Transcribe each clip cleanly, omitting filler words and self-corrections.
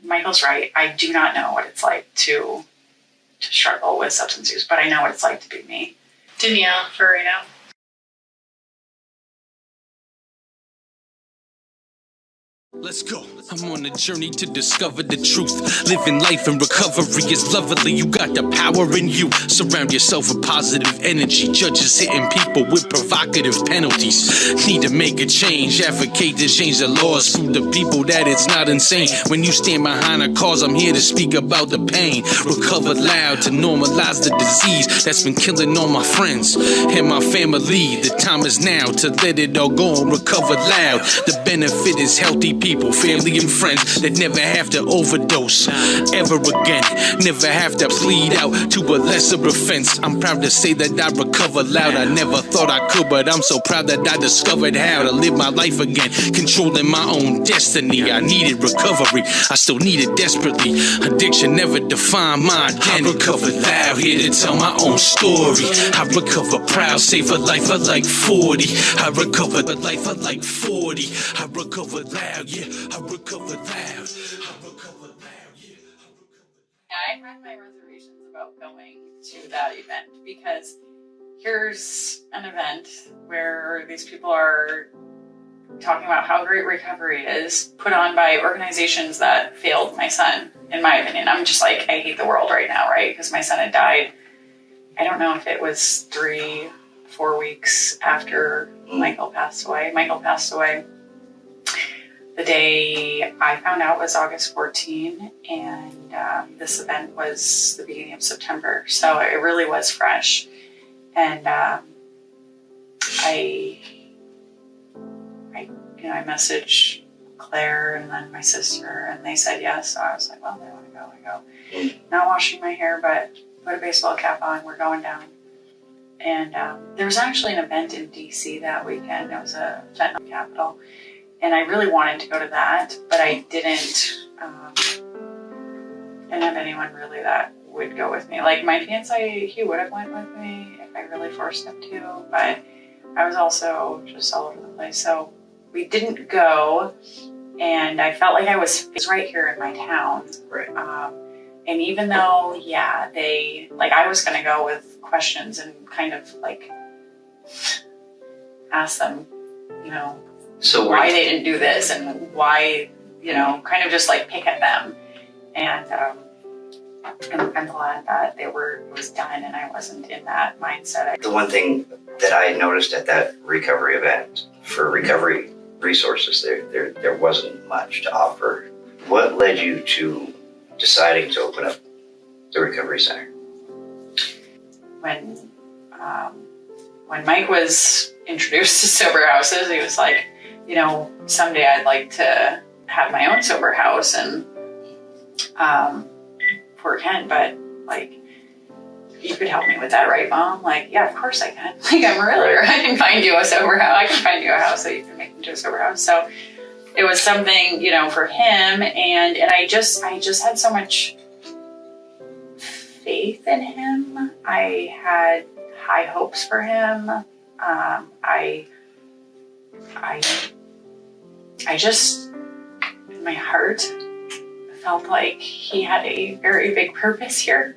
Michael's right. I do not know what it's like to struggle with substance use, but I know what it's like to be me. Danielle, for right now. Let's go. I'm on a journey to discover the truth. Living life in recovery is lovely. You got the power in you. Surround yourself with positive energy. Judges hitting people with provocative penalties. Need to make a change. Advocate to change the laws. Prove the people that it's not insane. When you stand behind a cause, I'm here to speak about the pain. Recover loud to normalize the disease that's been killing all my friends and my family. The time is now to let it all go and recover loud. The benefit is healthy people, family and friends that never have to overdose ever again, never have to plead out to a lesser offense. I'm proud to say that I recover loud. I never thought I could, but I'm so proud that I discovered how to live my life again, controlling my own destiny. I needed recovery, I still need it desperately. Addiction never defined my identity. I recover loud, here to tell my own story. I recover proud, save a life of like 40. I recover the life of like 40. I recover loud, yeah, I recover loud. I recover loud, yeah. I had my reservations about going to that event because here's an event where these people are talking about how great recovery is, put on by organizations that failed my son, in my opinion. I'm just like, I hate the world right now, right? Because my son had died. I don't know if it was 3-4 weeks after Michael passed away. Michael passed away. The day I found out was August 14, and this event was the beginning of September. So it really was fresh. And I messaged Claire and then my sister, and they said yes. So I was like, well, they want to go, I go. Not washing my hair, but put a baseball cap on. We're going down. And there was actually an event in DC that weekend. It was a fentanyl capital. And I really wanted to go to that, but I didn't have anyone really that would go with me. Like my fiance, he would have went with me if I really forced him to, but I was also just all over the place. So we didn't go, and I felt like I was right here in my town. Right. And even though, I was going to go with questions and kind of like ask them, why they didn't do this and why, kind of just like pick at them. And I'm glad that it was done and I wasn't in that mindset. The one thing that I noticed at that recovery event, for recovery resources, there wasn't much to offer. What led you to deciding to open up the recovery center? When Mike was introduced to sober houses, he was like, someday I'd like to have my own sober house and for Ken, but like, you could help me with that, right, Mom? Like, yeah, of course I can. Like, I'm a realtor. I can find you a sober house. I can find you a house that you can make into a sober house. So it was something, for him, and I just had so much faith in him. I had high hopes for him. I just, in my heart, felt like he had a very big purpose here.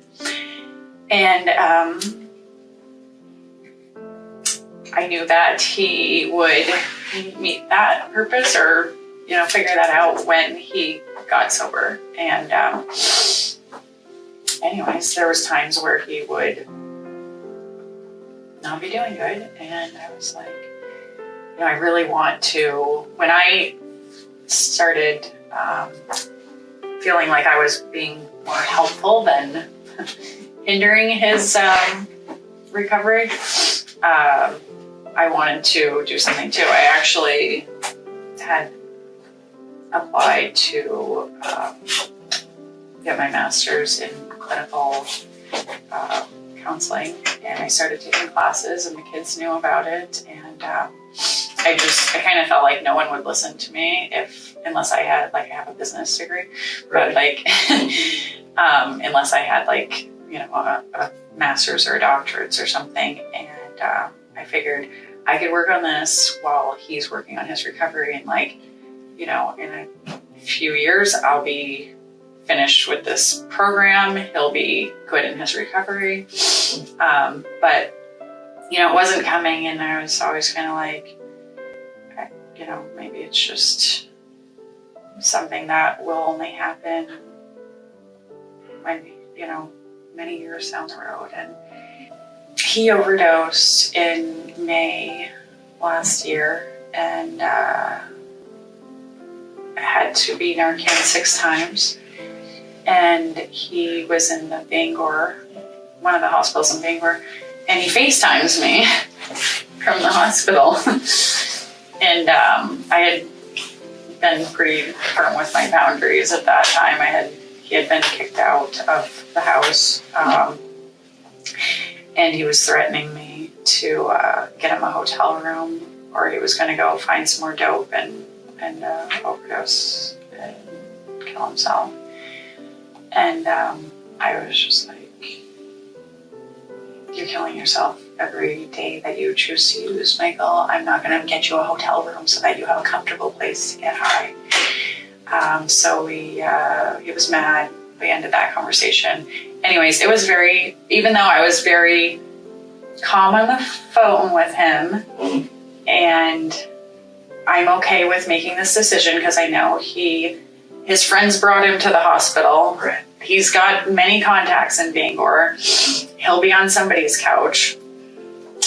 And I knew that he would meet that purpose or, figure that out when he got sober. And anyways, there was times where he would not be doing good. And I was like, I really want to, when I started feeling like I was being more helpful than hindering his recovery, I wanted to do something too. I actually had applied to get my master's in clinical counseling, and I started taking classes, and the kids knew about it, and I kind of felt like no one would listen to me unless I had, I have a business degree, but unless I had a master's or a doctorate or something. And I figured I could work on this while he's working on his recovery, and in a few years I'll be finished with this program, he'll be good in his recovery. But, you know, it wasn't coming, and I was always kind of like, you know, maybe it's just something that will only happen when, you know, many years down the road. And he overdosed in May last year, and had to be Narcan 6 times. And he was in the Bangor, one of the hospitals in Bangor, and he FaceTimes me from the hospital. And I had been pretty firm with my boundaries at that time. He had been kicked out of the house, and he was threatening me to get him a hotel room, or he was going to go find some more dope and overdose and kill himself. And I was just like, you're killing yourself every day that you choose to use, Michael. I'm not going to get you a hotel room so that you have a comfortable place to get high. So he was mad. We ended that conversation. Anyways, it was even though I was very calm on the phone with him, and I'm okay with making this decision because I know his friends brought him to the hospital. Right. He's got many contacts in Bangor. He'll be on somebody's couch,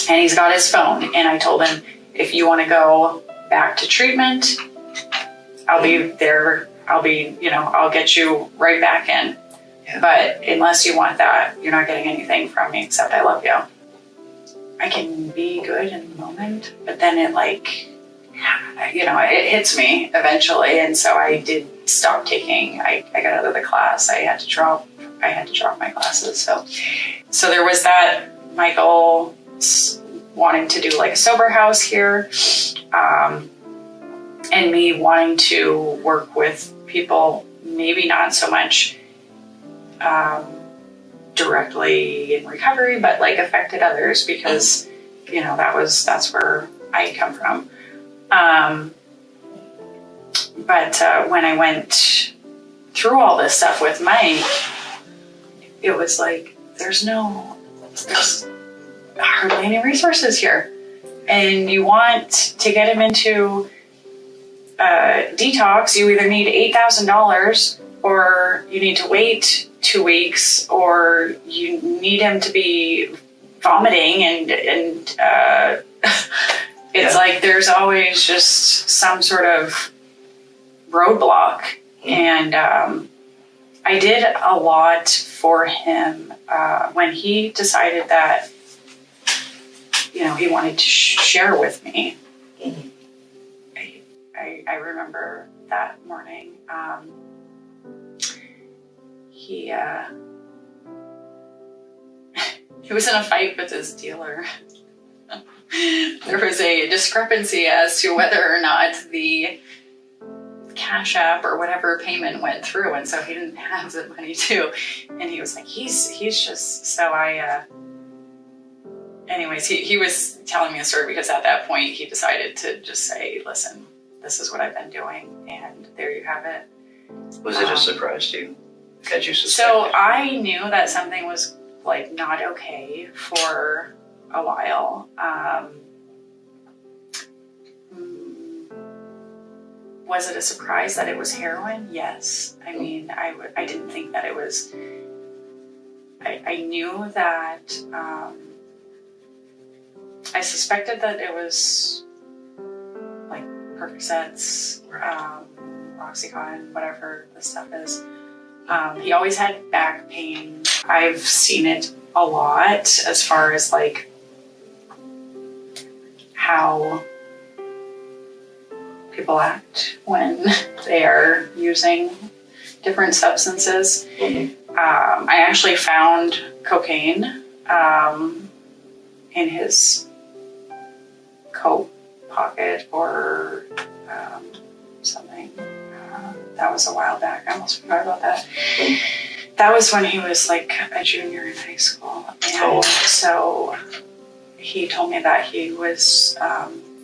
and he's got his phone. And I told him, if you want to go back to treatment, I'll be there. I'll get you right back in. Yeah. But unless you want that, you're not getting anything from me except I love you. I can be good in the moment, but then it it hits me eventually. And so I did stop taking. I got out of the class. I had to drop my classes. So there was that. Michael wanting to do like a sober house here, and me wanting to work with people, maybe not so much directly in recovery, but like affected others, because that's where I come from. But when I went through all this stuff with Mike, it was like there's hardly any resources here, and you want to get him into detox. You either need $8,000, or you need to wait 2 weeks, or you need him to be vomiting, and it's like there's always just some sort of roadblock. And I did a lot for him when he decided that he wanted to share with me. I remember that morning. He was in a fight with his dealer. There was a discrepancy as to whether or not the Cash App or whatever payment went through, and so he didn't have the money too. And he was like, he's just so anyways, he was telling me a story because at that point he decided to just say, listen, this is what I've been doing, and there you have it. Was it a surprise to you? Had you suspected? So I knew that something was like not okay for a while. Was it a surprise that it was heroin? Yes. I mean, I didn't think that it was. I knew that. I suspected that it was like Percocets, Oxycontin, whatever the stuff is. He always had back pain. I've seen it a lot as far as like how people act when they are using different substances. I actually found cocaine in his coat pocket or something. That was a while back. I almost forgot about that. That was when he was like a junior in high school. And so he told me that he was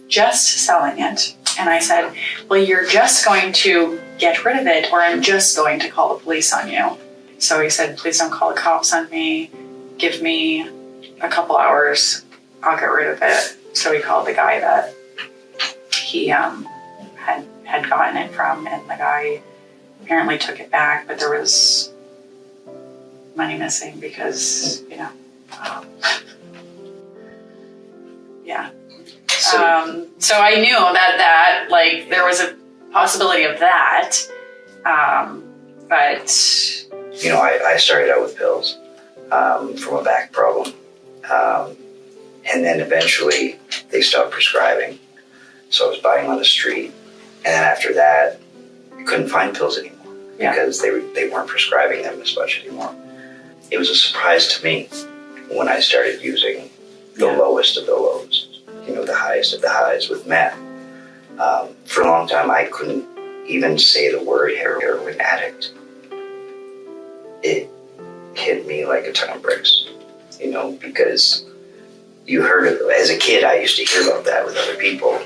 just selling it. And I said, well, you're just going to get rid of it or I'm just going to call the police on you. So he said, please don't call the cops on me. Give me a couple hours. I'll get rid of it. So he called the guy that he had gotten it from, and the guy apparently took it back, but there was money missing because, yeah. So I knew that like there was a possibility of that, but I started out with pills from a back problem, and then eventually they stopped prescribing, so I was buying on the street, and then after that I couldn't find pills anymore because they weren't prescribing them as much anymore. It was a surprise to me when I started using the lowest of the lows, the highest of the highs with meth. For a long time, I couldn't even say the word heroin addict. It hit me like a ton of bricks, because you heard of, as a kid, I used to hear about that with other people,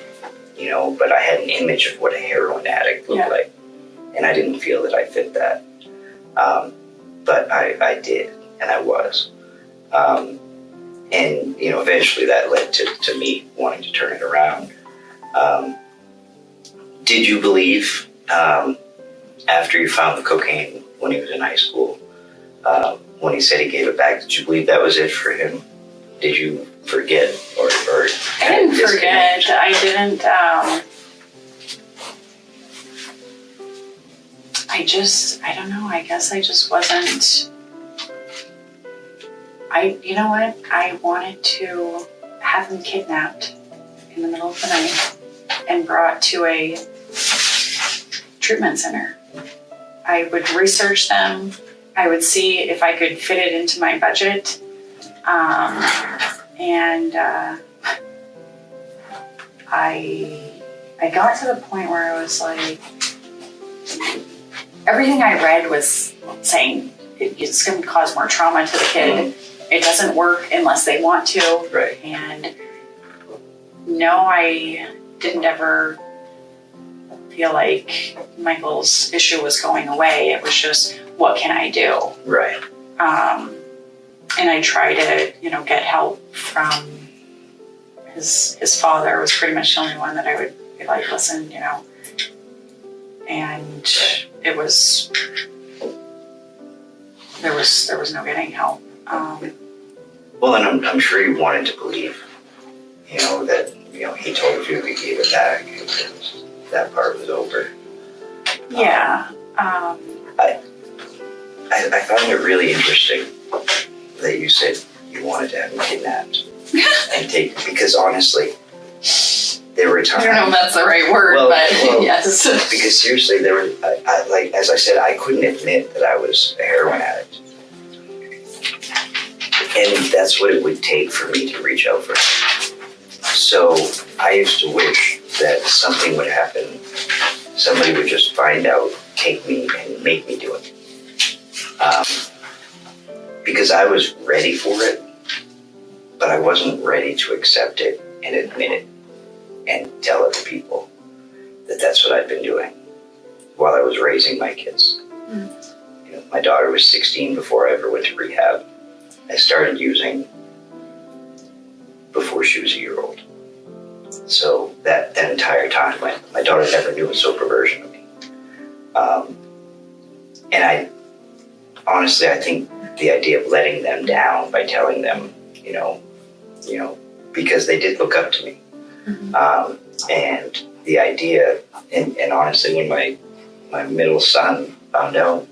but I had an image of what a heroin addict looked like, and I didn't feel that I fit that. But I did, and I was. And, eventually that led to me wanting to turn it around. Did you believe, after you found the cocaine when he was in high school, when he said he gave it back, did you believe that was it for him? Did you forget or I didn't forget. I don't know. I guess I just wasn't. You know what? I wanted to have them kidnapped in the middle of the night and brought to a treatment center. I would research them. I would see if I could fit it into my budget. And I got to the point where I was like, everything I read was saying it's going to cause more trauma to the kid. It doesn't work unless they want to. Right. And no, I didn't ever feel like Michael's issue was going away. It was just, what can I do? Right. And I tried to, get help from his father. Was pretty much the only one that I would be like, listen, and it was, there was no getting help. Well, and I'm sure you wanted to believe, that, he told you he gave it back. That part was over. Yeah. I found it really interesting that you said you wanted to have him kidnapped and because honestly, there were times. I don't know if that's the right word, but yes. Because seriously, there were, like, as I said, I couldn't admit that I was a heroin addict. And that's what it would take for me to reach out for help. So I used to wish that something would happen. Somebody would just find out, take me, and make me do it. Because I was ready for it, but I wasn't ready to accept it and admit it and tell other people that that's what I'd been doing while I was raising my kids. My daughter was 16 before I ever went to rehab. I started using before she was a year old. So that entire time, my daughter never knew a sober version of me. And I think the idea of letting them down by telling them, because they did look up to me. And the idea, and honestly, when my middle son found out,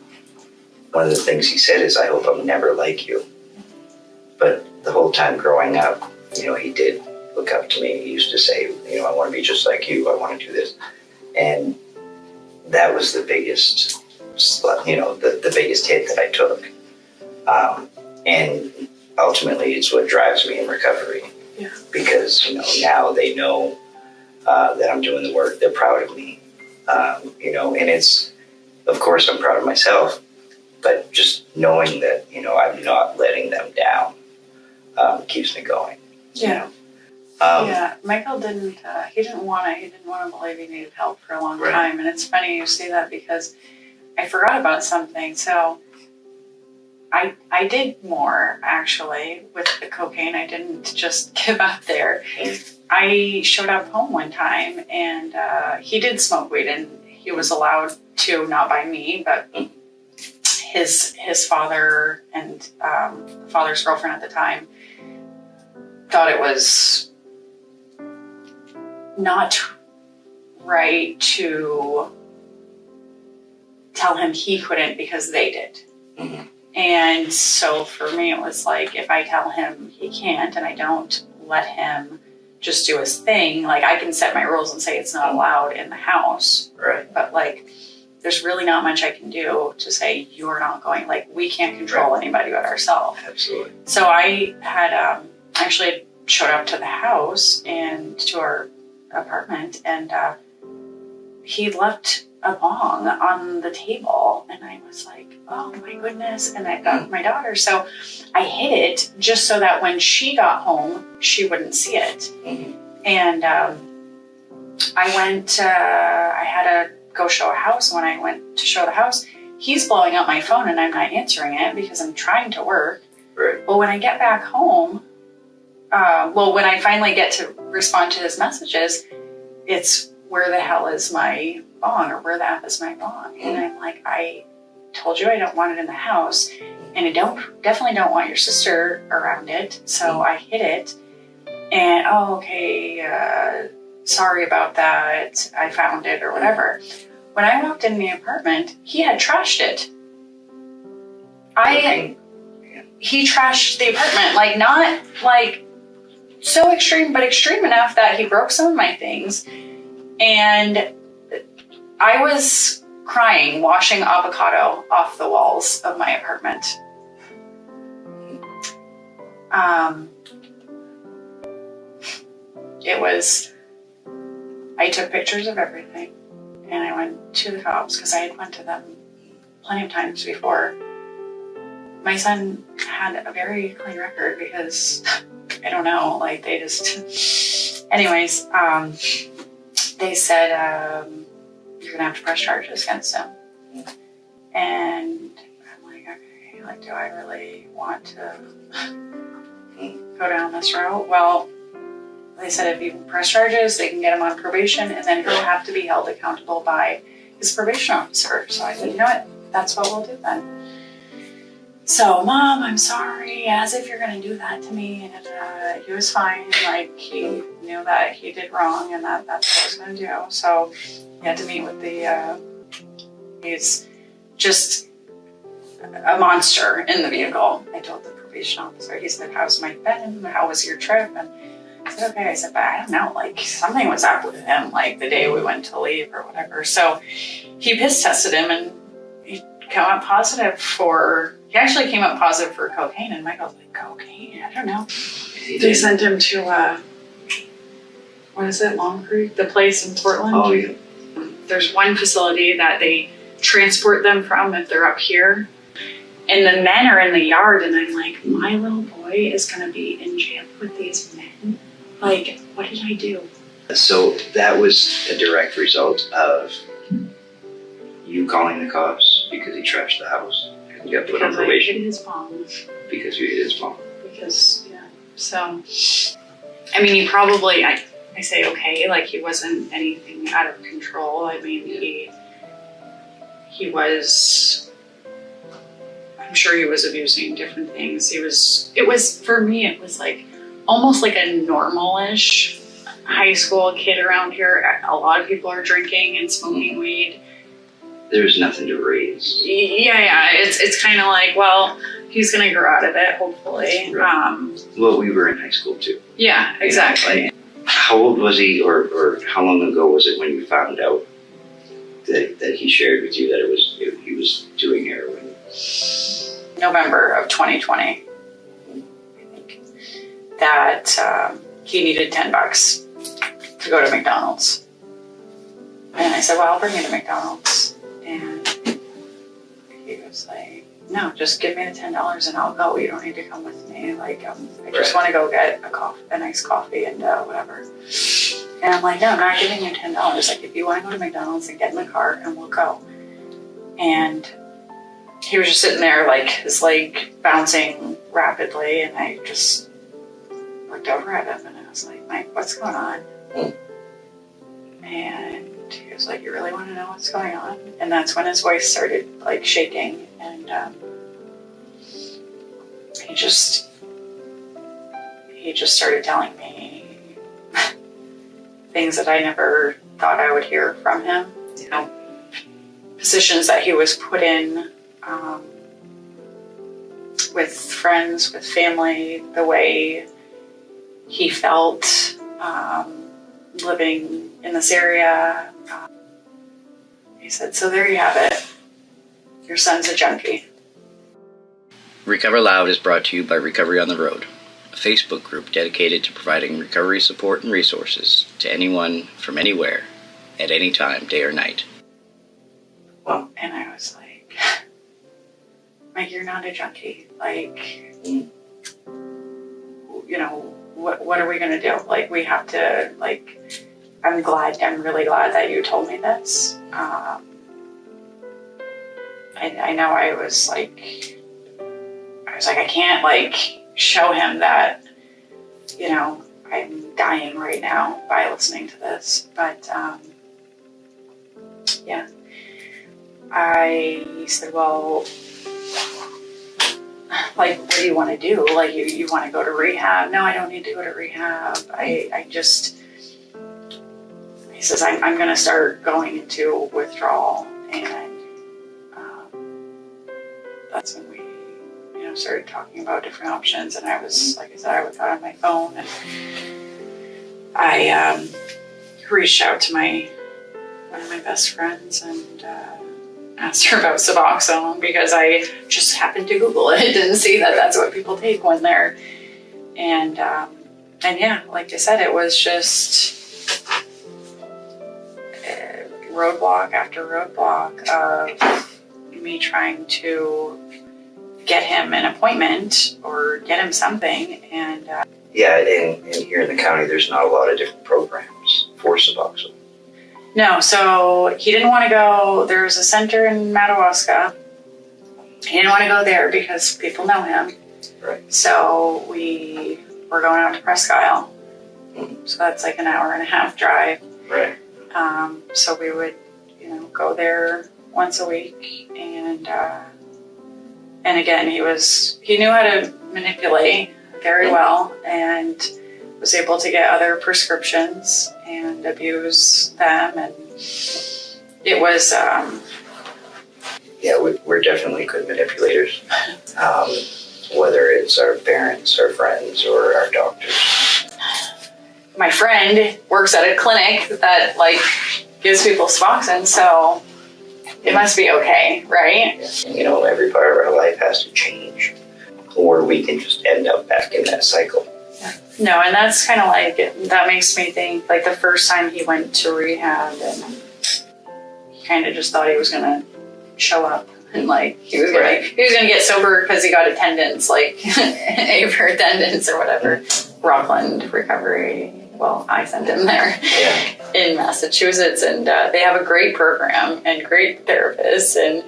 one of the things he said is, I hope I'm never like you. But the whole time growing up, he did look up to me. He used to say, I want to be just like you. I want to do this. And that was the biggest, the biggest hit that I took. And ultimately, it's what drives me in recovery. Yeah. Because, now they know that I'm doing the work. They're proud of me. And it's, of course, I'm proud of myself. But just knowing that, I'm not letting them down keeps me going. Yeah. Yeah, Michael didn't. He didn't want to. He didn't want to believe he needed help for a long Right. time. And it's funny you say that because I forgot about something. So I did more actually with the cocaine. I didn't just give up there. I showed up home one time and he did smoke weed and he was allowed to, not by me, but his father and the father's girlfriend at the time thought it was not right to tell him he couldn't because they did. Mhm. And so for me, it was like, if I tell him he can't and I don't let him just do his thing, like I can set my rules and say it's not allowed in the house, Right. but like there's really not much I can do to say you're not going, like we can't control anybody but ourselves. Absolutely. So I had actually showed up to the house and to our apartment, and he left a bong on the table, and I was like, oh my goodness. And I got my daughter, so I hid it just so that when she got home she wouldn't see it. Mhm. And I went, I had to go show a house. When I went to show the house, he's blowing up my phone and I'm not answering it because I'm trying to work. Right. But when I get back home, when I finally get to respond to his messages, it's where the hell is my bong, or where the F is my bong? And I'm like, I told you I don't want it in the house, and I definitely don't want your sister around it, so I hid it. And okay, sorry about that, I found it or whatever. When I walked in the apartment, he had trashed it. He trashed the apartment, like not like so extreme, but extreme enough that he broke some of my things. And I was crying, washing avocado off the walls of my apartment. I took pictures of everything and I went to the cops because I had went to them plenty of times before. My son had a very clean record because, I don't know, like they just, anyways, they said, you're gonna have to press charges against him. And I'm like, okay, like, do I really want to go down this route? Well, they said if you press charges, they can get him on probation, and then he'll have to be held accountable by his probation officer. So I said, you know what, that's what we'll do then. So, Mom, I'm sorry, as if you're gonna do that to me. And he was fine, like he knew that he did wrong and that's what I was gonna do. So he had to meet with he's just a monster in the vehicle. I told the probation officer, he said, how's Mike been? How was your trip? And I said, okay. I said, but I don't know, like something was up with him, like the day we went to leave or whatever. So he piss tested him and he came up positive he actually came up positive for cocaine. And Michael's like, cocaine? I don't know. They sent him to, what is it, Long Creek? The place in Portland? Oh, yeah. There's one facility that they transport them from if they're up here. And the men are in the yard, and I'm like, my little boy is gonna be in jail with these men. Like, what did I do? So that was a direct result of you calling the cops because he trashed the house. You got put on Because I probation hit his mom. because you hit his mom. Because, yeah. So, I mean, he probably, I say okay, like he wasn't anything out of control. I mean, he was, I'm sure he was abusing different things. For me, it was like, almost like a normal-ish high school kid around here. A lot of people are drinking and smoking weed. There's nothing to raise. Yeah. It's kind of like, well, he's gonna grow out of it, hopefully. Right. Well, we were in high school too. Yeah, exactly. How old was he, or how long ago was it when you found out that he shared with you that he was doing heroin? November of 2020, I think, that he needed $10 to go to McDonald's. And I said, well, I'll bring you to McDonald's. And he was was like, no, just give me the $10 and I'll go. You don't need to come with me. Like, I just want to go get a nice coffee and whatever. And I'm like, no, I'm not giving you $10. Like, if you want to go to McDonald's, then get in the car and we'll go. And he was just sitting there, like, his leg bouncing rapidly, and I just looked over at him and I was like, Mike, what's going on? And he was like, you really want to know what's going on? And that's when his voice started, like, shaking, and he just started telling me things that I never thought I would hear from him. You know, positions that he was put in with friends, with family, the way he felt living in this area. He said, so there you have it. Your son's a junkie. Recover Loud is brought to you by Recovery on the Road, a Facebook group dedicated to providing recovery support and resources to anyone from anywhere, at any time, day or night. Well, and I was like, Mike, you're not a junkie. Like, you know, what are we going to do? Like, we have to, like, I'm really glad that you told me this. I know I was like, I can't, like, show him that, you know, I'm dying right now by listening to this. But, yeah. I said, well, like, what do you want to do? Like, you want to go to rehab? No, I don't need to go to rehab. He says, I'm going to start going into withdrawal. And that's when we, you know, started talking about different options. And I was, like I said, I got on my phone and I reached out to one of my best friends and asked her about Suboxone because I just happened to Google it and see that that's what people take when they're, and yeah, like I said, it was just roadblock after roadblock of me trying to get him an appointment or get him something. And yeah, and here in the county, there's not a lot of different programs for Suboxone. No, so he didn't want to go. There's a center in Madawaska. He didn't want to go there because people know him. Right. So we were going out to Presque Isle. So that's like an 1.5-hour drive. Right. So we would, you know, go there once a week, and again, he knew how to manipulate very well, and was able to get other prescriptions and abuse them, and it was yeah, we're definitely good manipulators, whether it's our parents, our friends, or our doctors. My friend works at a clinic that, like, gives people Suboxone, so it must be okay, right? You know, every part of our life has to change, or we can just end up back in that cycle. No, and that's kind of like, that makes me think, like, the first time he went to rehab, and he kind of just thought he was gonna show up, and, like, he was gonna get sober because he got attendance, like A for attendance or whatever. Rockland Recovery. Well, I sent him there in Massachusetts, and they have a great program and great therapists, and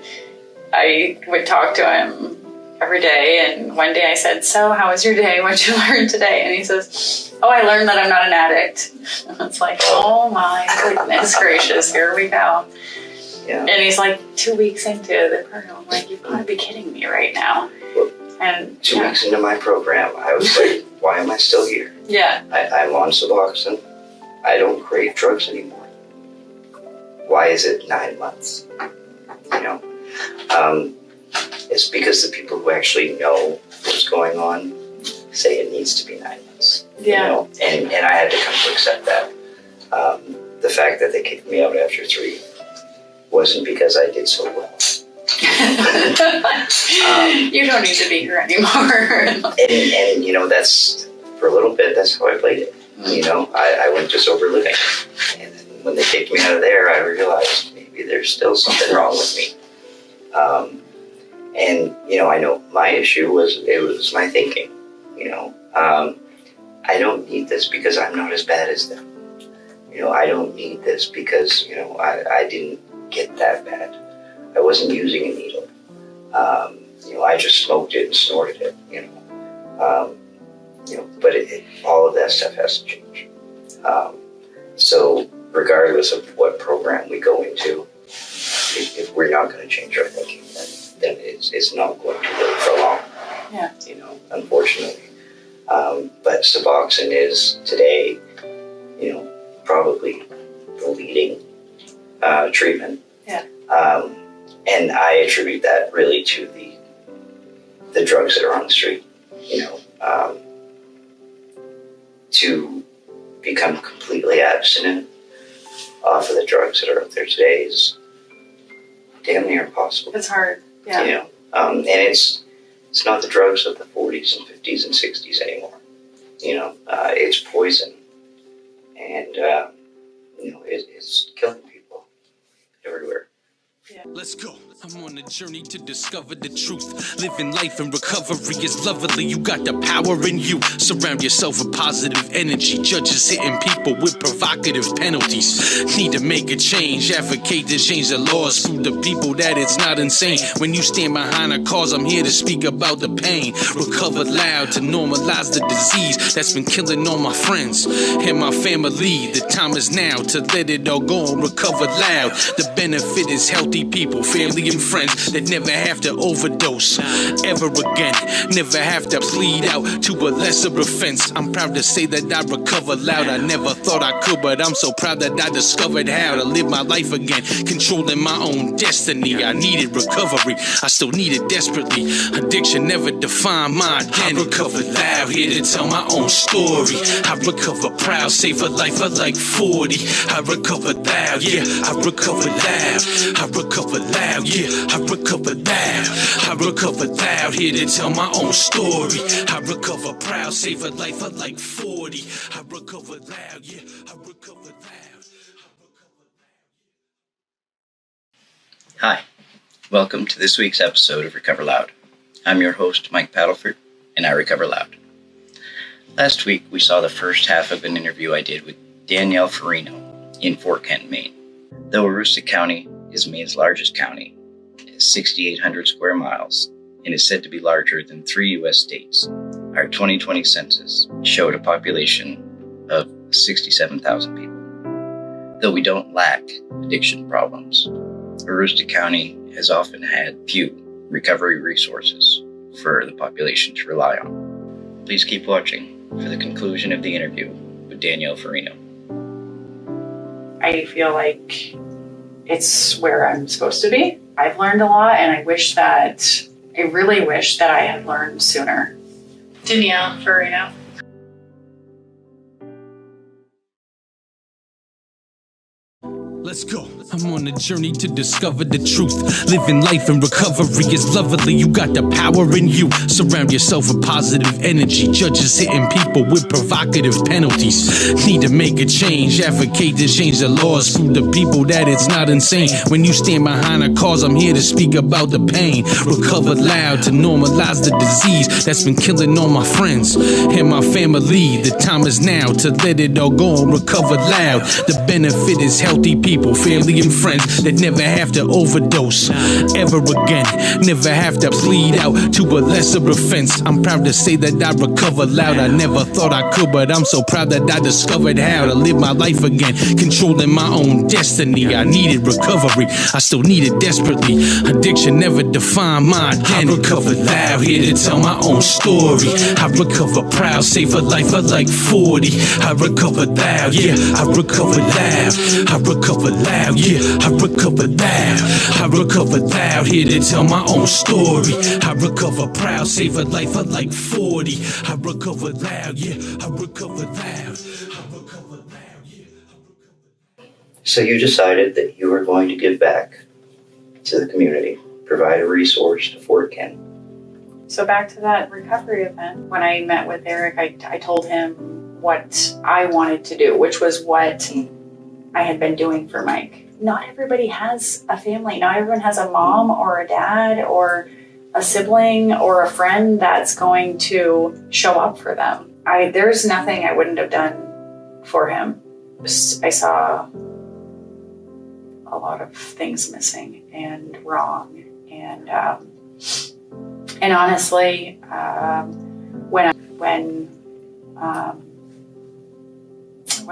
I would talk to him every day. And one day I said, so how was your day? What'd you learn today? And he says, oh, I learned that I'm not an addict. And it's like, oh my goodness gracious, here we go. Yeah. And he's like 2 weeks into the program. I'm like, you've got to be kidding me right now. And 2 weeks into my program, I was like, why am I still here? Yeah. I'm on Suboxone. I don't crave drugs anymore. Why is it 9 months? You know? It's because the people who actually know what's going on say it needs to be 9 months. Yeah. You know? And I had to come to accept that. The fact that they kicked me out after 3 wasn't because I did so well. You don't need to be here anymore. and you know, that's, for a little bit, that's how I played it. You know, I went to sober living. And then when they kicked me out of there, I realized maybe there's still something wrong with me. And, I know my issue was my thinking, I don't need this because I'm not as bad as them. I don't need this because, I didn't get that bad. I wasn't using a needle. I just smoked it and snorted it, but all of that stuff has to change. So regardless of what program we go into, if we're not going to change our thinking, then it's not going to work for long. Yeah. Unfortunately. But Suboxone is today, probably the leading treatment. Yeah. And I attribute that really to the drugs that are on the street. To become completely abstinent off of the drugs that are out there today is damn near impossible. It's hard. Yeah. And it's not the drugs of the 40s and 50s and 60s anymore. It's poison, and it's killing people everywhere. Yeah. Let's go. I'm on a journey to discover the truth. Living life in recovery is lovely. You got the power in you. Surround yourself with positive energy. Judges hitting people with provocative penalties. Need to make a change. Advocate to change the laws. Prove to people that it's not insane. When you stand behind a cause, I'm here to speak about the pain. Recover loud to normalize the disease that's been killing all my friends and my family. The time is now to let it all go and recover loud. The benefit is healthy people, family and friends that never have to overdose ever again, never have to plead out to a lesser offense. I'm proud to say that I recover loud. I never thought I could, but I'm so proud that I discovered how to live my life again, controlling my own destiny. I needed recovery, I still need it desperately. Addiction never defined my identity. I recover loud, here to tell my own story. I recover proud, save a life of like 40. I recover loud, yeah, I recover loud. I recover loud, yeah, I recover loud. I recover loud, here to tell my own story. I recover proud, save a life of like 40. I recover loud, yeah, I recover loud. Hi, welcome to this week's episode of Recover Loud. I'm your host, Mike Paddleford, and I recover loud. Last week, we saw the first half of an interview I did with Danielle in Fort Kent, Maine. Though Aroostook County is Maine's largest county, it has 6,800 square miles, and is said to be larger than 3 U.S. states. Our 2020 census showed a population of 67,000 people. Though we don't lack addiction problems, Aroostook County has often had few recovery resources for the population to rely on. Please keep watching for the conclusion of the interview with Danielle Farino. I feel like it's where I'm supposed to be. I've learned a lot, and I really wish that I had learned sooner. Danielle Farino. Let's go. I'm on a journey to discover the truth. Living life in recovery is lovely. You got the power in you. Surround yourself with positive energy. Judges hitting people with provocative penalties. Need to make a change. Advocate to change the laws. Prove to people that it's not insane. When you stand behind a cause, I'm here to speak about the pain. Recover loud to normalize the disease that's been killing all my friends and my family. The time is now to let it all go and recover loud. The benefit is healthy people, family and friends that never have to overdose ever again, never have to plead out to a lesser offense. I'm proud to say that I recover loud. I never thought I could, but I'm so proud that I discovered how to live my life again, controlling my own destiny. I needed recovery, I still need it desperately. Addiction never defined my identity. I recover loud, here to tell my own story. I recover proud, save a life of like 40. I recover loud, yeah, I recover loud. I recover loud, yeah, I recover loud. I recover loud, here to tell my own story. I recover proud, save a life of like 40. I recover loud, yeah, I recover loud. I recover loud, yeah, I recover. So you decided that you were going to give back to the community, provide a resource to Fort Kent. So back to that recovery event, when I met with Eric, I told him what I wanted to do, which was what I had been doing for Mike. Not everybody has a family. Not everyone has a mom or a dad or a sibling or a friend that's going to show up for them. There's nothing I wouldn't have done for him. I saw a lot of things missing and wrong, and honestly, when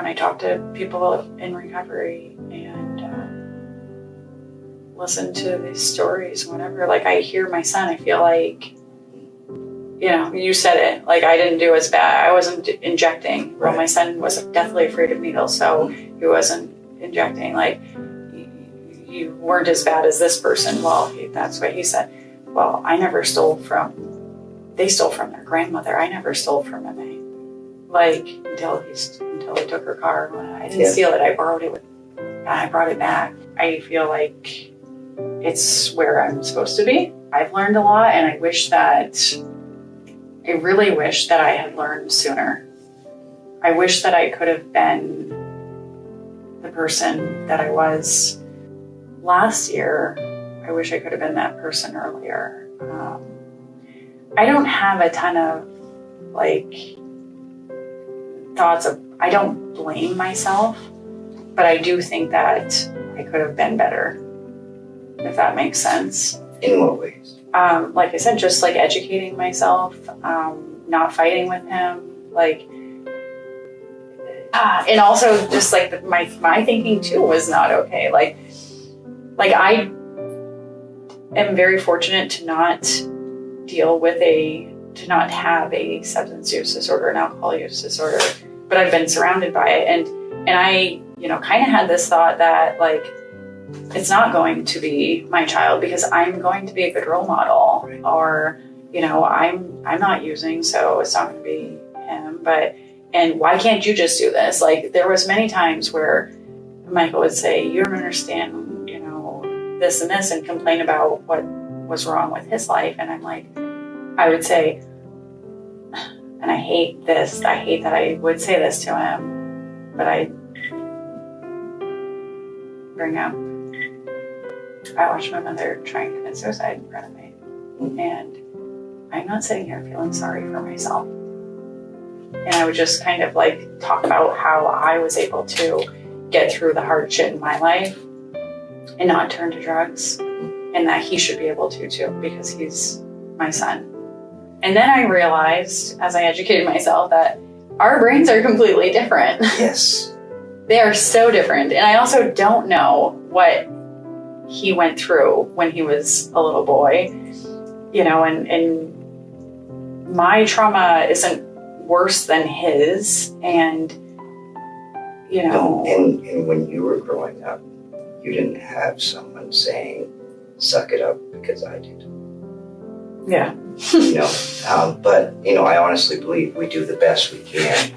I talk to people in recovery and listen to these stories, whatever, like I hear my son, I feel like, you know, you said it, like I didn't do as bad. I wasn't injecting. Well, my son was deathly afraid of needles, so he wasn't injecting. Like, you weren't as bad as this person. Well, that's what he said. Well, I never stole from, they stole from their grandmother. I never stole from MA. Like, until they took her car. I didn't steal it. I borrowed it and I brought it back. I feel like it's where I'm supposed to be. I've learned a lot, and I really wish that I had learned sooner. I wish that I could have been the person that I was last year. I wish I could have been that person earlier. I don't have a ton of thoughts of, I don't blame myself, but I do think that I could have been better, if that makes sense. In what ways? Like I said, just like educating myself, not fighting with him, and also just like my thinking too was not okay. Like I am very fortunate to not have a substance use disorder, an alcohol use disorder, but I've been surrounded by it, and I, kind of had this thought that it's not going to be my child because I'm going to be a good role model, or, I'm not using, so it's not going to be him. And why can't you just do this? Like, there was many times where Michael would say, you don't understand, this and this, and complain about what was wrong with his life. And I'm like, I would say, and I hate this, I hate that I would say this to him, but I bring up, I watched my mother try and commit suicide in front of me. And I'm not sitting here feeling sorry for myself. And I would just kind of talk about how I was able to get through the hard shit in my life and not turn to drugs, and that he should be able to too, because he's my son. And then I realized, as I educated myself, that our brains are completely different. Yes. They are so different. And I also don't know what he went through when he was a little boy, and my trauma isn't worse than his. And, And when you were growing up, you didn't have someone saying, suck it up because I did. Yeah. But, I honestly believe we do the best we can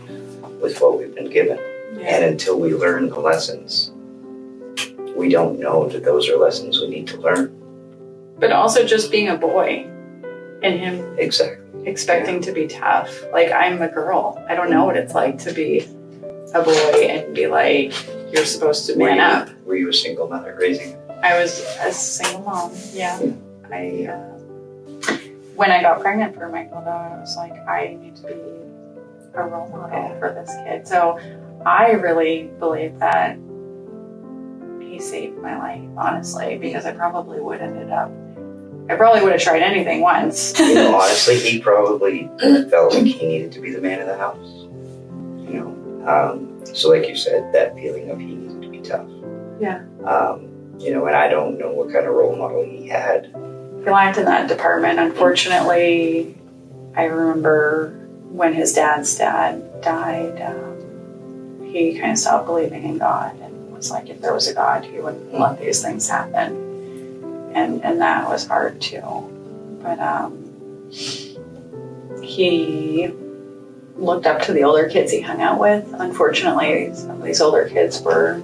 with what we've been given. Yeah. And until we learn the lessons, we don't know that those are lessons we need to learn. But also just being a boy and him expecting to be tough. Like, I'm a girl. I don't know what it's like to be a boy and be like, you're supposed to man up. Were you a single mother raising him? I was a single mom, yeah. When I got pregnant for Michael, though, I was like, I need to be a role model for this kid. So I really believe that he saved my life, honestly, because I probably would have tried anything once. Honestly, he probably felt like he needed to be the man of the house. So like you said, that feeling of he needed to be tough. Yeah. And I don't know what kind of role model he had. He lacked in that department. Unfortunately, I remember when his dad's dad died, he kind of stopped believing in God and was like, if there was a God, he wouldn't let these things happen. And that was hard too. But he looked up to the older kids he hung out with. Unfortunately, some of these older kids were,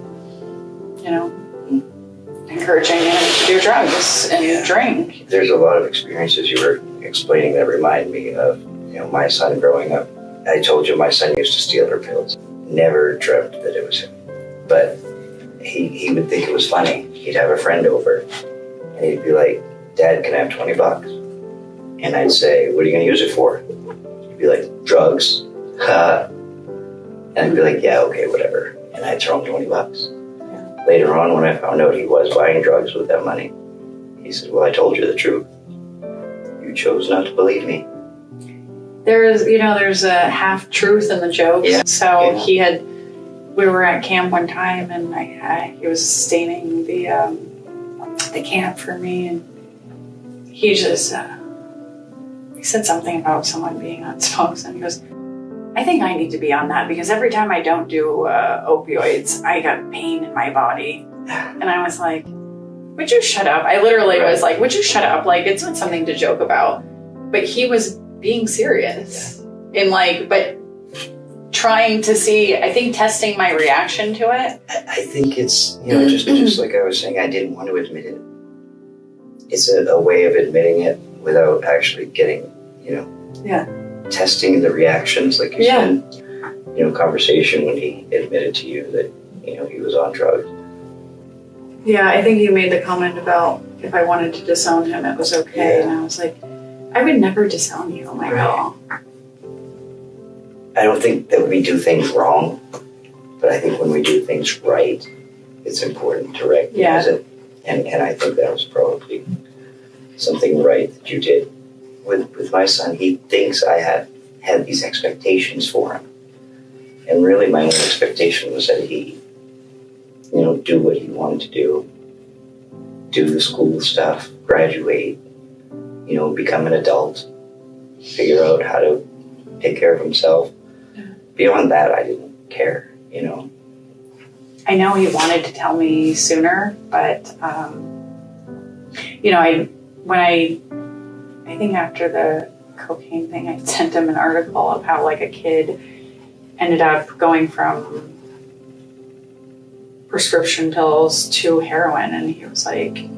encouraging him to do drugs and drink. There's a lot of experiences you were explaining that remind me of, my son growing up. I told you my son used to steal her pills. Never dreamt that it was him. But he would think it was funny. He'd have a friend over and he'd be like, Dad, can I have $20? And I'd say, what are you going to use it for? He'd be like, drugs. And I'd be like, yeah, okay, whatever. And I'd throw him $20. Yeah. Later on, when I found out he was buying drugs with that money, he said, well, I told you the truth. You chose not to believe me. There's a half truth in the jokes. Yeah. So Yeah. we were at camp one time, and he was sustaining the camp for me, and he just he said something about someone being on smokes, and he goes, I think I need to be on that because every time I don't do opioids, I got pain in my body. And I was like, would you shut up? I literally was like, would you shut up? Like, it's not something to joke about. But he was being serious but trying to see, I think, testing my reaction to it. I think it's, just like I was saying, I didn't want to admit it. It's a way of admitting it without actually getting, testing the reactions, like you said. Conversation when he admitted to you that, he was on drugs. Yeah, I think you made the comment about if I wanted to disown him, it was okay. Yeah. And I was like, I would never disown you, Michael. I don't think that we do things wrong, but I think when we do things right, it's important to recognize it. And I think that was probably something right that you did. With my son, he thinks I had these expectations for him. And really my only expectation was that he, do what he wanted to do the school stuff, graduate, become an adult, figure out how to take care of himself. Beyond that, I didn't care, I know he wanted to tell me sooner, but, I think after the cocaine thing, I sent him an article of how like a kid ended up going from prescription pills to heroin, and he was like,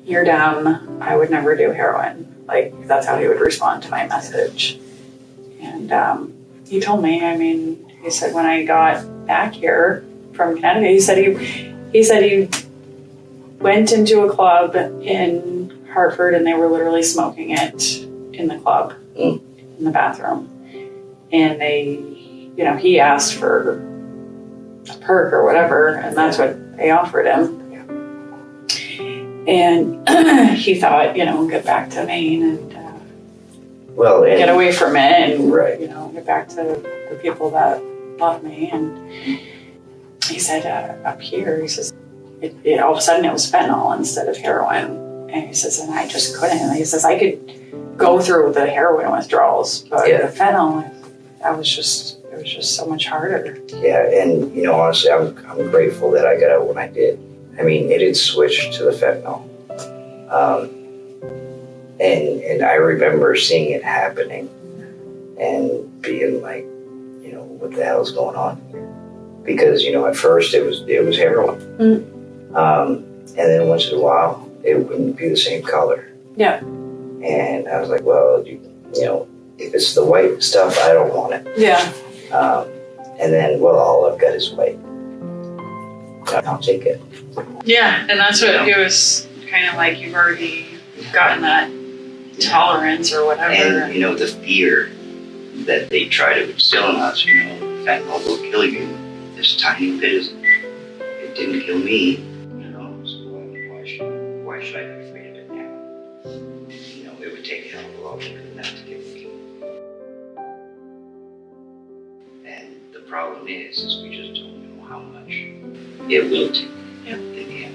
you're dumb, I would never do heroin. Like, that's how he would respond to my message. And he told me, he said when I got back here from Canada, he said he went into a club in Hartford and they were literally smoking it in the club, in the bathroom. And he asked for a perk or whatever, and that's what they offered him. And he thought, get back to Maine and get away from it and, get back to the people that love me. And he said, up here, he says, it all of a sudden it was fentanyl instead of heroin. And he says, and I just couldn't. And he says, I could go through the heroin withdrawals, but the fentanyl, it was just so much harder. Yeah, and honestly, I'm grateful that I got out when I did. It had switched to the fentanyl. And I remember seeing it happening and being like, what the hell's going on here? Because, at first it was heroin. And then once in a while, it wouldn't be the same color. Yeah. And I was like, well, if it's the white stuff, I don't want it. Yeah. And then, well, all I've got is white. I'll take it. Yeah, and that's what it was kind of like. You've already gotten that tolerance or whatever. And, the fear that they try to instill in us, fentanyl will kill you. This tiny bit it didn't kill me. So why should I be afraid of it now? It would take a hell of a lot more than that to kill me. And the problem is we just don't know how much it will take in the end.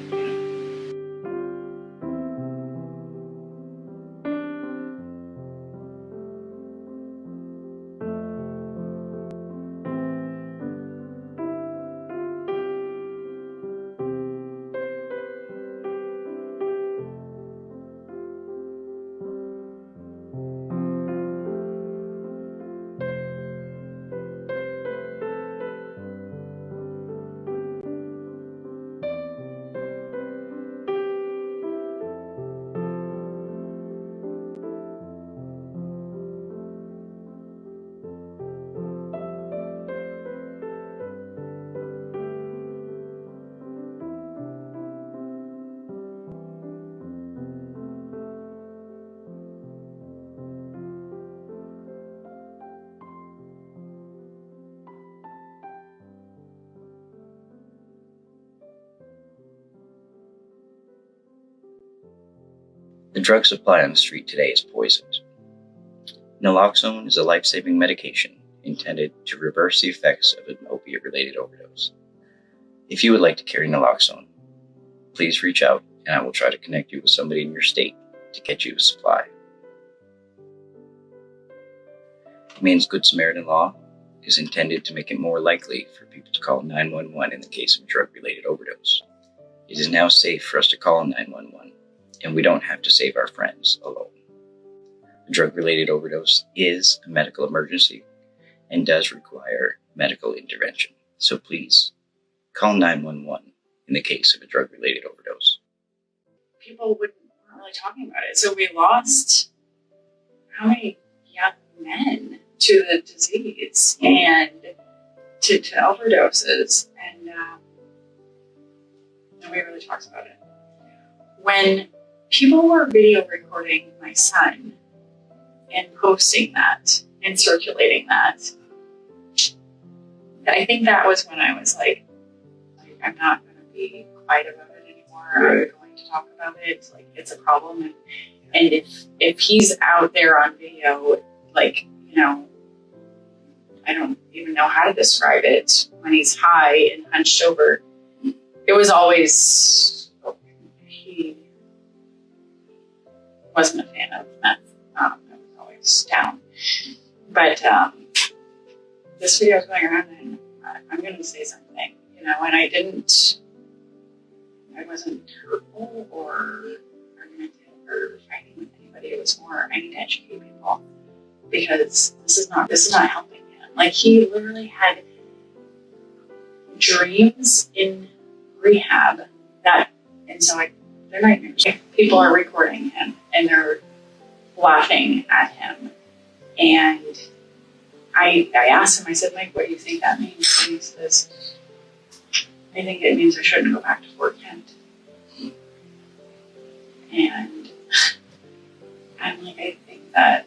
The drug supply on the street today is poisoned. Naloxone is a life-saving medication intended to reverse the effects of an opiate-related overdose. If you would like to carry naloxone, please reach out and I will try to connect you with somebody in your state to get you a supply. Maine's Good Samaritan law is intended to make it more likely for people to call 911 in the case of a drug-related overdose. It is now safe for us to call 911, and we don't have to save our friends alone. A drug-related overdose is a medical emergency and does require medical intervention. So please, call 911 in the case of a drug-related overdose. People weren't really talking about it. So we lost how many young men to the disease and to overdoses, and nobody really talks about it. When people were video recording my son and posting that and circulating that, I think that was when I was like I'm not going to be quiet about it anymore. Right. I'm going to talk about it. Like, it's a problem, and if he's out there on video, like, you know, I don't even know how to describe it. When he's high and hunched over, it was always, he wasn't a fan of meth. I was always down. But this video is going around, and I'm going to say something, you know, and I wasn't hurtful or argumentative or fighting with anybody. It was more, I need to educate people because this is not helping him. Like, he literally had dreams in rehab and so they're nightmares. People are recording him and they're laughing at him. And I asked him, I said, Mike, what do you think that means? And he says, I think it means I shouldn't go back to Fort Kent. And I'm like, I think that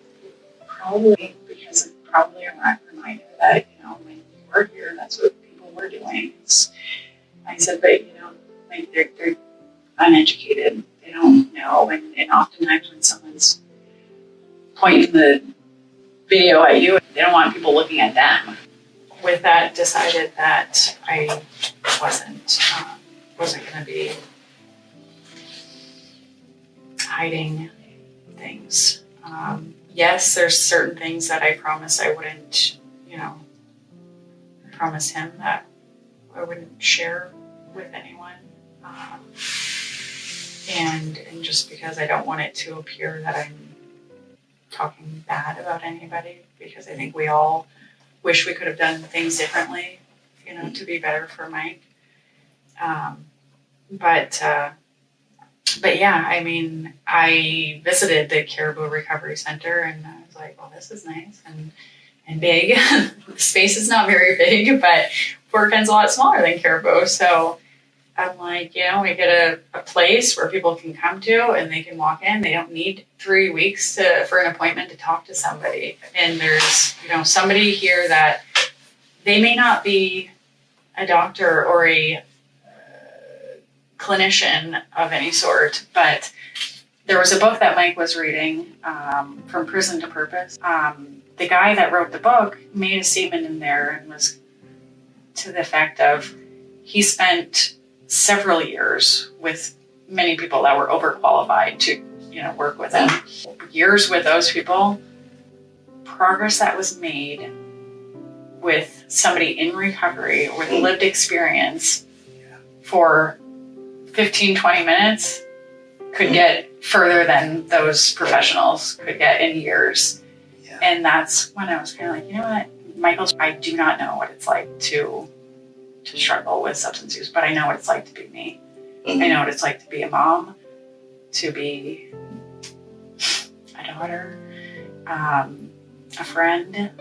probably, because it's probably a reminder that, you know, when you were here, that's what people were doing. I said, but, you know, like, they're uneducated. They don't know. And oftentimes when someone's pointing the video at you, they don't want people looking at them. With that, decided that I wasn't going to be hiding things. Yes, there's certain things that I promised I wouldn't, you know, I promised him that I wouldn't share with anyone. And just because I don't want it to appear that I'm talking bad about anybody, because I think we all wish we could have done things differently, you know, to be better for Mike. But yeah, I mean, I visited the Caribou Recovery Center and I was like, well, this is nice and big. The space is not very big, but Fort Kent's a lot smaller than Caribou. So I'm like, you know, we get a place where people can come to and they can walk in. They don't need 3 weeks for an appointment to talk to somebody. And there's, you know, somebody here that they may not be a doctor or a clinician of any sort, but there was a book that Mike was reading, From Prison to Purpose. The guy that wrote the book made a statement in there and was to the effect of, he spent several years with many people that were overqualified to, you know, work with him. Years with those people, progress that was made with somebody in recovery with lived experience for 15, 20 minutes could get further than those professionals could get in years. Yeah. And that's when I was kind of like, you know what, Michael, I do not know what it's like to struggle with substance use, but I know what it's like to be me. I know what it's like to be a mom, to be a daughter, a friend,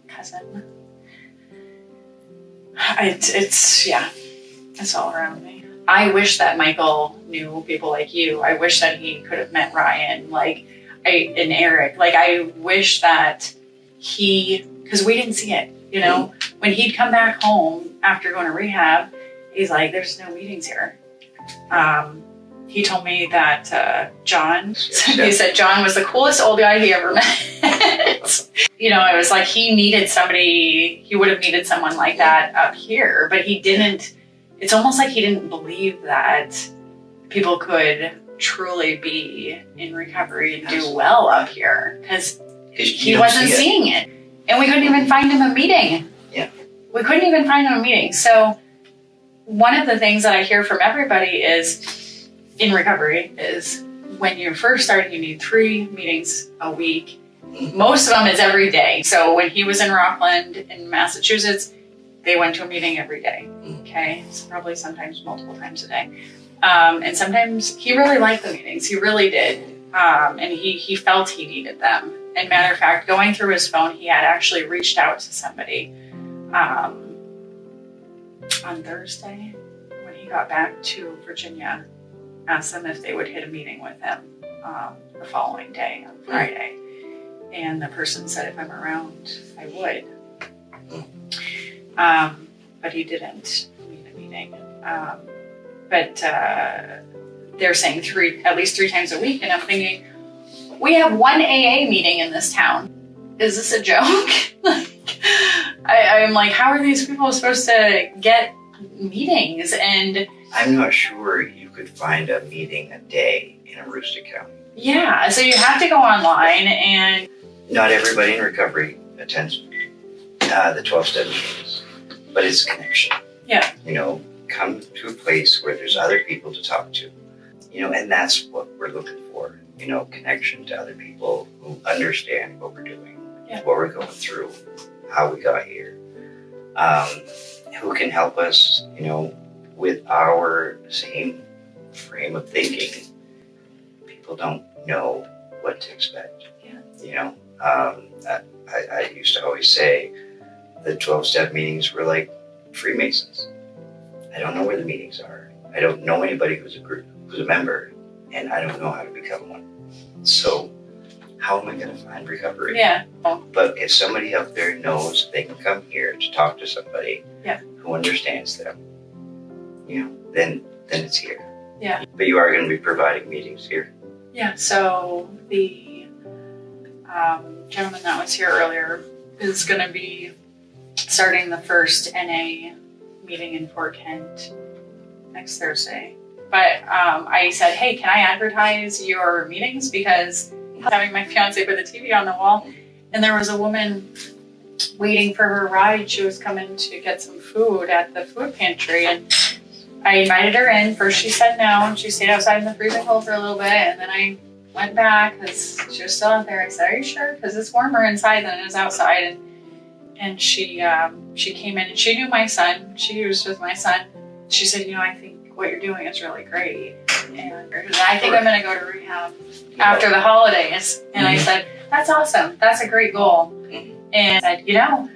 cousin. It's all around me. I wish that Michael knew people like you. I wish that he could have met Ryan, and Eric. Like, I wish that because we didn't see it, you know? When he'd come back home after going to rehab, he's like, there's no meetings here. he told me that John, he said John was the coolest old guy he ever met. You know, it was like he needed somebody, he would have needed someone like that up here, but he didn't, it's almost like he didn't believe that people could truly be in recovery and do well up here because he wasn't seeing it. And we couldn't even find him a meeting. Yeah. We couldn't even find him a meeting. So one of the things that I hear from everybody is, in recovery, is when you're first starting, you need 3 meetings a week. Most of them is every day. So when he was in Rockland in Massachusetts, they went to a meeting every day. Okay, so probably sometimes multiple times a day. And sometimes he really liked the meetings. He really did. And he felt he needed them. And matter of fact, going through his phone, he had actually reached out to somebody on Thursday when he got back to Virginia, asked them if they would hit a meeting with him the following day, on Friday. And the person said, if I'm around, I would. But he didn't meet a meeting. But they're saying at least 3 times a week. And I'm thinking, we have 1 AA meeting in this town. Is this a joke? I'm like, how are these people supposed to get meetings? And I'm not sure you could find a meeting a day in Aroostook County. Yeah, so you have to go online, and not everybody in recovery attends the 12-step meetings, but it's a connection. Yeah. You know, come to a place where there's other people to talk to. You know, and that's what we're looking for. You know, connection to other people who understand what we're doing, what we're going through, how we got here, who can help us, you know, with our same frame of thinking. People don't know what to expect. Yeah. You know, I used to always say the 12-step meetings were like Freemasons. I don't know where the meetings are. I don't know anybody who's a member, and I don't know how to become one. So how am I going to find recovery? Yeah. But if somebody out there knows they can come here to talk to somebody who understands them, you know, then it's here. Yeah. But you are going to be providing meetings here. Yeah. So the gentleman that was here earlier is going to be starting the first NA meeting in Fort Kent next Thursday. But I said, hey, can I advertise your meetings? Because I'm having my fiance put the TV on the wall, and there was a woman waiting for her ride. She was coming to get some food at the food pantry, and I invited her in. First she said no, and she stayed outside in the freezing cold for a little bit, and then I went back because she was still out there. I said, are you sure? Because it's warmer inside than it is outside. And she came in, and she knew my son. She was with my son. She said, you know, I think what you're doing is really great. And I think I'm going to go to rehab after the holidays. And I said, that's awesome. That's a great goal. And I said, you know,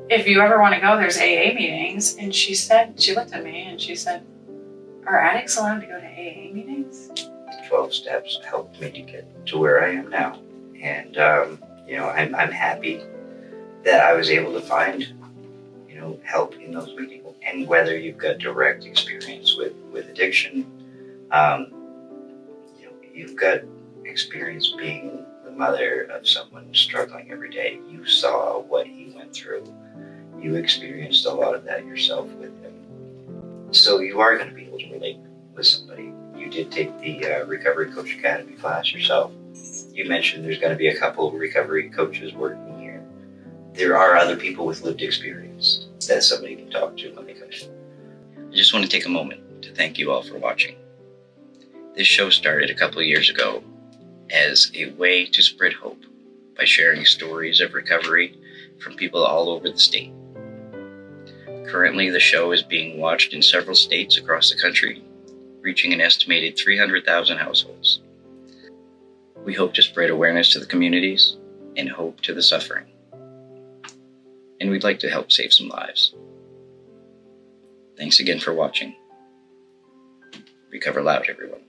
if you ever want to go, there's AA meetings. And she said, she looked at me and she said, are addicts allowed to go to AA meetings? 12 steps helped me to get to where I am now. And, you know, I'm happy that I was able to find, you know, help in those meetings. And whether you've got direct experience with addiction, you know, you've got experience being the mother of someone struggling every day. You saw what he went through. You experienced a lot of that yourself with him. So you are going to be able to relate with somebody. You did take the Recovery Coach Academy class yourself. You mentioned there's going to be a couple of recovery coaches working here. There are other people with lived experience that somebody can talk to when they come in. I just want to take a moment to thank you all for watching. This show started a couple of years ago as a way to spread hope by sharing stories of recovery from people all over the state. Currently, the show is being watched in several states across the country, reaching an estimated 300,000 households. We hope to spread awareness to the communities and hope to the suffering. And we'd like to help save some lives. Thanks again for watching. Recover loud, everyone.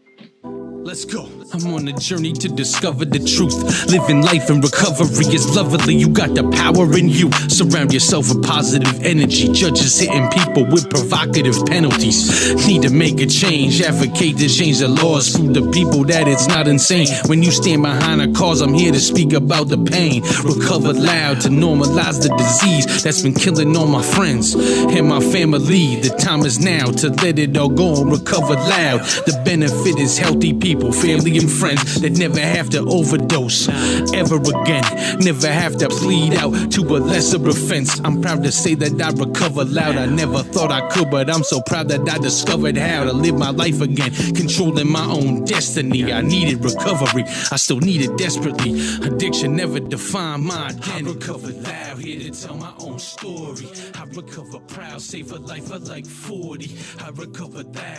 Let's go. I'm on a journey to discover the truth. Living life in recovery is lovely. You got the power in you. Surround yourself with positive energy. Judges hitting people with provocative penalties. Need to make a change. Advocate to change the laws. Prove the people that it's not insane. When you stand behind a cause, I'm here to speak about the pain. Recover loud to normalize the disease that's been killing all my friends and my family. The time is now to let it all go and recover loud. The benefit is healthy people, family and friends that never have to overdose ever again, never have to plead out to a lesser offense. I'm proud to say that I recover loud. I never thought I could, but I'm so proud that I discovered how to live my life again, controlling my own destiny. I needed recovery, I still need it desperately. Addiction never defined my identity. I recover loud, here to tell my own story. I recover proud, save a life of like 40. I recover loud.